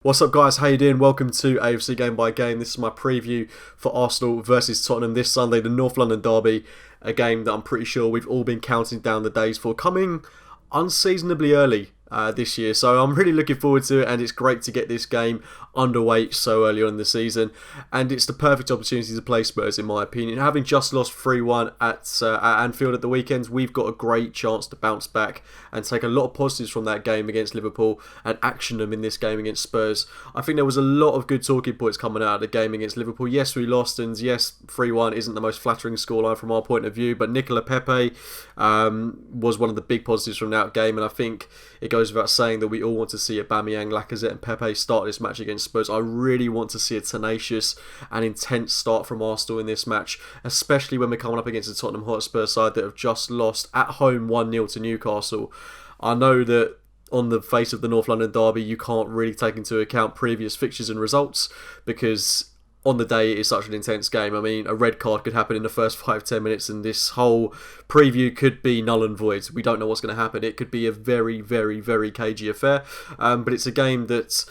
What's up guys, how you doing? Welcome to AFC Game by Game. This is my preview for Arsenal versus Tottenham this Sunday, the North London derby, a game that I'm pretty sure we've all been counting down the days for, coming unseasonably early this year. So I'm really looking forward to it, and it's great to get this game underway so early on in the season, and it's the perfect opportunity to play Spurs in my opinion. Having just lost 3-1 at Anfield at the weekend, we've got a great chance to bounce back and take a lot of positives from that game against Liverpool and action them in this game against Spurs. I think there was a lot of good talking points coming out of the game against Liverpool. Yes, we lost, and yes, 3-1 isn't the most flattering scoreline from our point of view, but Nicola Pepe was one of the big positives from that game, and I think it goes without saying that we all want to see Aubameyang, Lacazette and Pepe start this match against Spurs. I really want to see a tenacious and intense start from Arsenal in this match, especially when we're coming up against the Tottenham Hotspur side that have just lost at home 1-0 to Newcastle. I know that on the face of the North London derby, you can't really take into account previous fixtures and results because on the day it is such an intense game. I mean, a red card could happen in the first 5-10 minutes and this whole preview could be null and void. We don't know what's going to happen. It could be a very, very, very cagey affair, but it's a game that's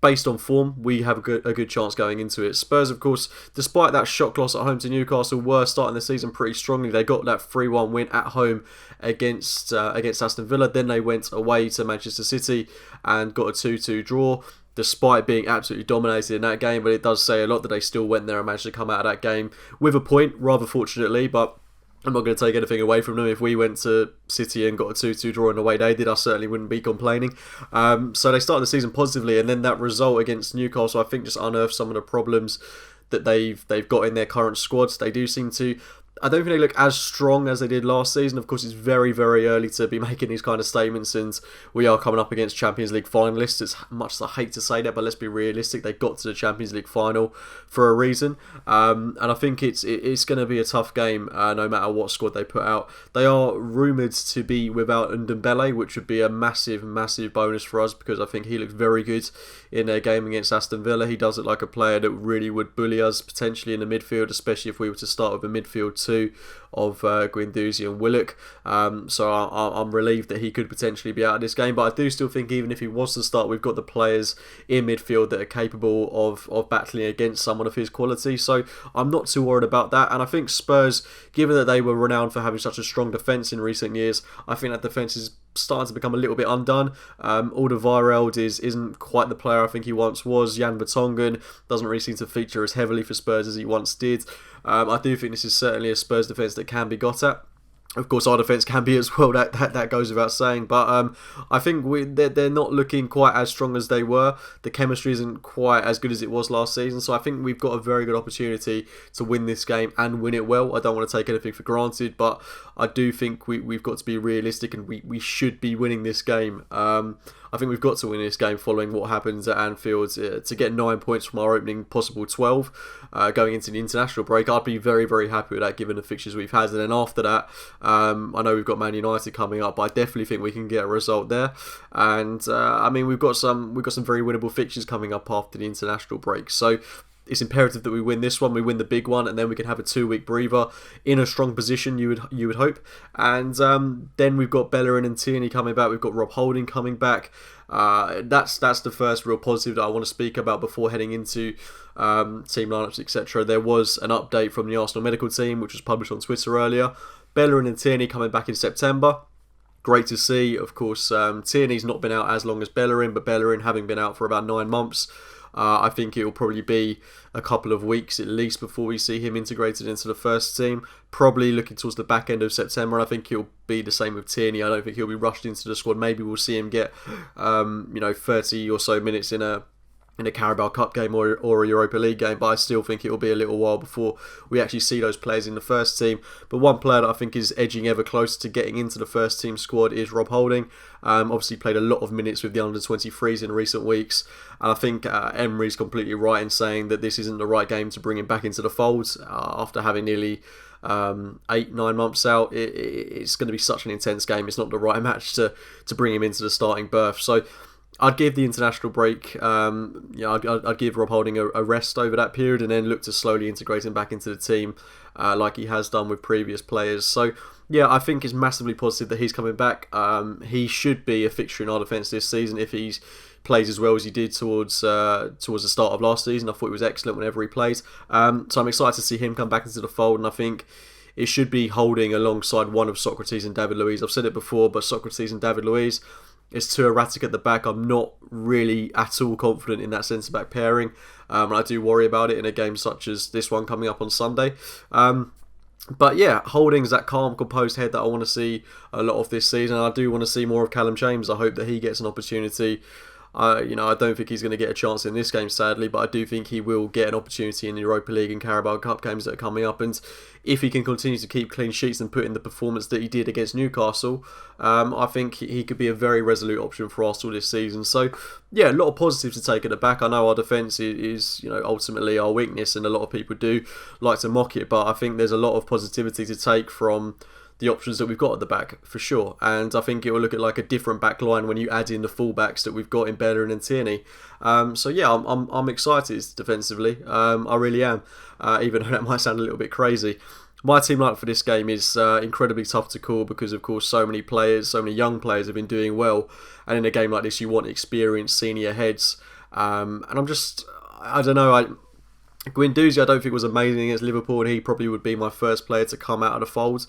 based on form, we have a good chance going into it. Spurs, of course, despite that shock loss at home to Newcastle, were starting the season pretty strongly. They got that 3-1 win at home against Aston Villa. Then they went away to Manchester City and got a 2-2 draw, despite being absolutely dominated in that game. But it does say a lot that they still went there and managed to come out of that game with a point, rather fortunately. But I'm not going to take anything away from them. If we went to City and got a 2-2 draw in the way they did, I certainly wouldn't be complaining. So they started the season positively, and then that result against Newcastle, I think, just unearthed some of the problems that they've got in their current squads. They do seem to, I don't think they look as strong as they did last season. Of course, it's very, very early to be making these kind of statements, and we are coming up against Champions League finalists. As much as I hate to say that, but let's be realistic. They got to the Champions League final for a reason, and I think it's going to be a tough game no matter what squad they put out. They are rumoured to be without Ndombele, which would be a massive, massive bonus for us because I think he looks very good in their game against Aston Villa. He does look like a player that really would bully us potentially in the midfield, especially if we were to start with a midfield two of Guendouzi and Willock. So I'm relieved that he could potentially be out of this game, but I do still think even if he was to start, we've got the players in midfield that are capable of battling against someone of his quality. So I'm not too worried about that, and I think Spurs, given that they were renowned for having such a strong defence in recent years, I think that defence is starting to become a little bit undone. Alderweireld isn't quite the player I think he once was. Jan Vertonghen doesn't really seem to feature as heavily for Spurs as he once did. I do think this is certainly a Spurs defence that can be got at. Of course, our defence can be as well, that goes without saying. But I think they're not looking quite as strong as they were. The chemistry isn't quite as good as it was last season. So I think we've got a very good opportunity to win this game and win it well. I don't want to take anything for granted, but I do think we've got to be realistic and we should be winning this game. I think we've got to win this game following what happens at Anfield to get 9 points from our opening possible 12 going into the international break. I'd be very, very happy with that given the fixtures we've had. And then after that, I know we've got Man United coming up, but I definitely think we can get a result there. And I mean, we've got some very winnable fixtures coming up after the international break. So it's imperative that we win this one, we win the big one, and then we can have a 2-week breather in a strong position, you would hope. And then we've got Bellerin and Tierney coming back. We've got Rob Holding coming back. That's the first real positive that I want to speak about before heading into team lineups, etc. There was an update from the Arsenal medical team, which was published on Twitter earlier. Bellerin and Tierney coming back in September. Great to see. Of course, Tierney's not been out as long as Bellerin, but Bellerin having been out for about 9 months, I think it will probably be a couple of weeks at least before we see him integrated into the first team. Probably looking towards the back end of September. I think he'll be the same with Tierney. I don't think he'll be rushed into the squad. Maybe we'll see him get 30 or so minutes in a Carabao Cup game or a Europa League game, but I still think it will be a little while before we actually see those players in the first team. But one player that I think is edging ever closer to getting into the first team squad is Rob Holding. Obviously played a lot of minutes with the under-23s in recent weeks, and I think Emery's completely right in saying that this isn't the right game to bring him back into the fold after having nearly 8-9 months out. It's going to be such an intense game. It's not the right match to bring him into the starting berth. So I'd give the international break. I'd give Rob Holding a rest over that period, and then look to slowly integrate him back into the team, like he has done with previous players. So yeah, I think it's massively positive that he's coming back. He should be a fixture in our defence this season if he's plays as well as he did towards the start of last season. I thought he was excellent whenever he plays. So I'm excited to see him come back into the fold, and I think it should be holding alongside one of Socrates and David Luiz. I've said it before, but Socrates and David Luiz is too erratic at the back. I'm not really at all confident in that centre-back pairing, and I do worry about it in a game such as this one coming up on Sunday. But yeah, Holding's that calm, composed head that I want to see a lot of this season. I do want to see more of Callum James. I hope that he gets an opportunity. I don't think he's going to get a chance in this game, sadly, but I do think he will get an opportunity in the Europa League and Carabao Cup games that are coming up. And if he can continue to keep clean sheets and put in the performance that he did against Newcastle, I think he could be a very resolute option for Arsenal this season. So, yeah, a lot of positives to take at the back. I know our defence is ultimately our weakness, and a lot of people do like to mock it, but I think there's a lot of positivity to take from the options that we've got at the back, for sure. And I think it will look at like a different back line when you add in the fullbacks that we've got in Bellerin and Tierney. So yeah, I'm excited defensively. I really am, even though that might sound a little bit crazy. My team lineup for this game is incredibly tough to call because, of course, so many young players have been doing well. And in a game like this, you want experienced senior heads. And I don't know, Guendouzi I don't think was amazing against Liverpool, and he probably would be my first player to come out of the fold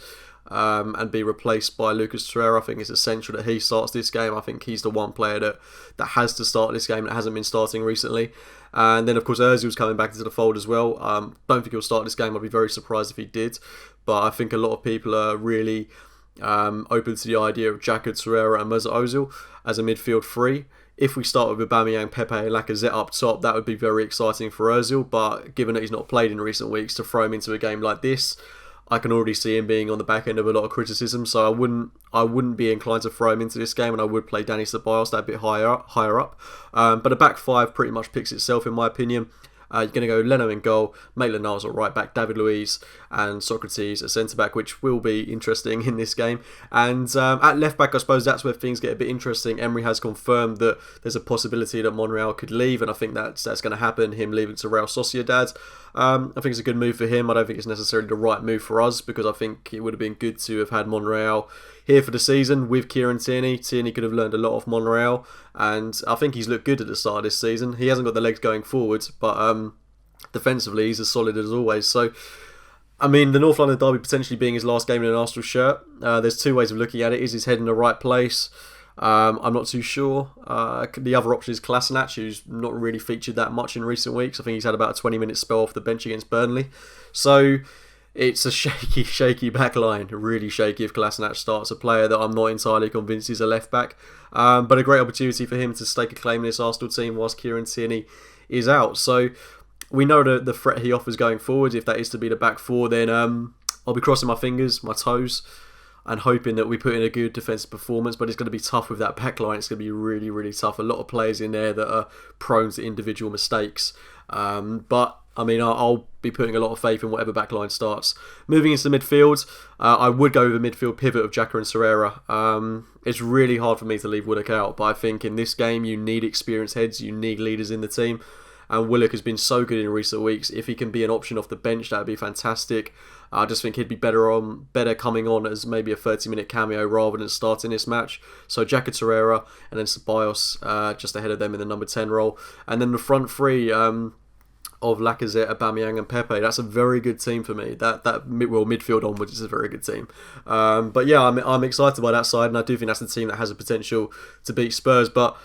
and be replaced by Lucas Torreira. I think it's essential that he starts this game. I think he's the one player that has to start this game that hasn't been starting recently. And then, of course, Ozil's coming back into the fold as well. Don't think he'll start this game. I'd be very surprised if he did. But I think a lot of people are really open to the idea of Xhaka, Torreira and Mesut Ozil as a midfield three. If we start with Aubameyang, Pepe and Lacazette up top, that would be very exciting for Ozil. But given that he's not played in recent weeks, to throw him into a game like this, I can already see him being on the back end of a lot of criticism. So I wouldn't be inclined to throw him into this game, and I would play Dani Ceballos that bit higher up. But a back five pretty much picks itself in my opinion. You're going to go Leno in goal, Maitland-Niles at right back, David Luiz and Socrates at centre back, which will be interesting in this game. And at left back, I suppose that's where things get a bit interesting. Emery has confirmed that there's a possibility that Monreal could leave, and I think that's going to happen, him leaving to Real Sociedad. I think it's a good move for him. I don't think it's necessarily the right move for us, because I think it would have been good to have had Monreal here for the season with Kieran Tierney. Tierney could have learned a lot of Monreal, and I think he's looked good at the start of this season. He hasn't got the legs going forward, but defensively he's as solid as always. So, I mean, the North London derby potentially being his last game in an Arsenal shirt, there's two ways of looking at it. Is his head in the right place? I'm not too sure. The other option is Kolasinac, who's not really featured that much in recent weeks. I think he's had about a 20-minute spell off the bench against Burnley. So it's a shaky back line, really shaky if Kolasinac starts, a player that I'm not entirely convinced is a left back. But a great opportunity for him to stake a claim in this Arsenal team whilst Kieran Tierney is out. So we know the threat he offers going forward. If that is to be the back four, then I'll be crossing my fingers, my toes, and hoping that we put in a good defensive performance. But it's going to be tough with that back line. It's going to be really, really tough. A lot of players in there that are prone to individual mistakes. But I mean, I'll be putting a lot of faith in whatever backline starts. Moving into the midfield, I would go with a midfield pivot of Xhaka and Torreira. It's really hard for me to leave Willock out, but I think in this game you need experienced heads, you need leaders in the team. And Willock has been so good in recent weeks. If he can be an option off the bench, that would be fantastic. I just think he'd be better coming on as maybe a 30-minute cameo rather than starting this match. So Xhaka, Torreira, and then Ceballos just ahead of them in the number 10 role. And then the front three of Lacazette, Aubameyang and Pepe. That's a very good team for me. Midfield onwards is a very good team. But yeah, I'm excited by that side, and I do think that's the team that has a potential to beat Spurs. But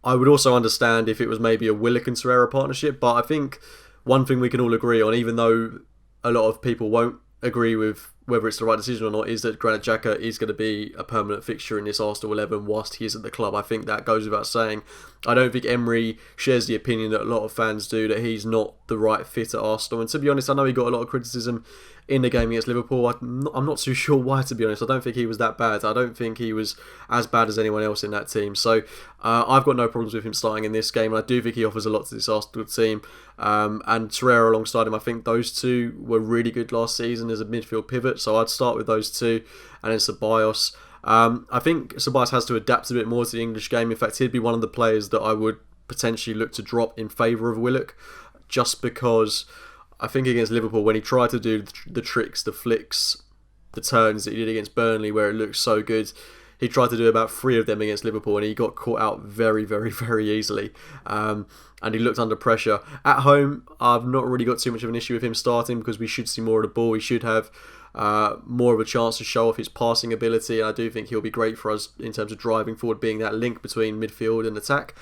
I would also understand if it was maybe a Willock and Torreira partnership. But I think one thing we can all agree on, even though a lot of people won't agree with whether it's the right decision or not, is that Granit Xhaka is going to be a permanent fixture in this Arsenal 11 whilst he is at the club. I think that goes without saying. I don't think Emery shares the opinion that a lot of fans do, that he's not the right fit at Arsenal. And to be honest, I know he got a lot of criticism in the game against Liverpool. I'm not too sure why, to be honest. I don't think he was that bad. I don't think he was as bad as anyone else in that team. So I've got no problems with him starting in this game. And I do think he offers a lot to this Arsenal team. And Torreira alongside him, I think those two were really good last season as a midfield pivot. So I'd start with those two. And then Ceballos. I think Ceballos has to adapt a bit more to the English game. In fact, he'd be one of the players that I would potentially look to drop in favour of Willock, just because I think against Liverpool, when he tried to do the tricks, the flicks, the turns that he did against Burnley, where it looked so good, he tried to do about 3 of them against Liverpool, and he got caught out very, very, very easily. And he looked under pressure. At home, I've not really got too much of an issue with him starting because we should see more of the ball. He should have more of a chance to show off his passing ability, and I do think he'll be great for us in terms of driving forward, being that link between midfield and attack.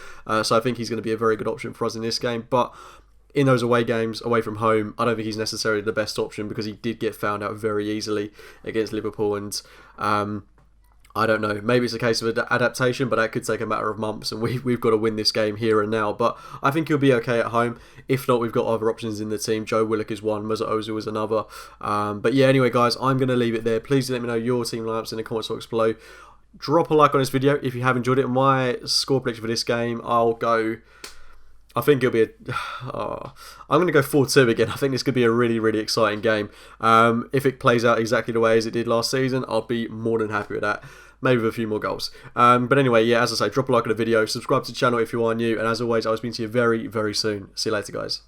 So I think he's going to be a very good option for us in this game. But in those away games, away from home, I don't think he's necessarily the best option because he did get found out very easily against Liverpool. And I don't know, maybe it's a case of adaptation, but that could take a matter of months, and we've got to win this game here and now. But I think he'll be okay at home. If not, we've got other options in the team. Joe Willock is one, Mesut Ozil is another. But yeah, anyway, guys, I'm going to leave it there. Please let me know your team lineups in the comments box below. Drop a like on this video if you have enjoyed it. My score prediction for this game, I think it'll be I'm going to go 4-2 again. I think this could be a really, really exciting game. If it plays out exactly the way as it did last season, I'll be more than happy with that. Maybe with a few more goals. But anyway, yeah, as I say, drop a like on the video, subscribe to the channel if you are new, and as always, I'll speak to you very, very soon. See you later, guys.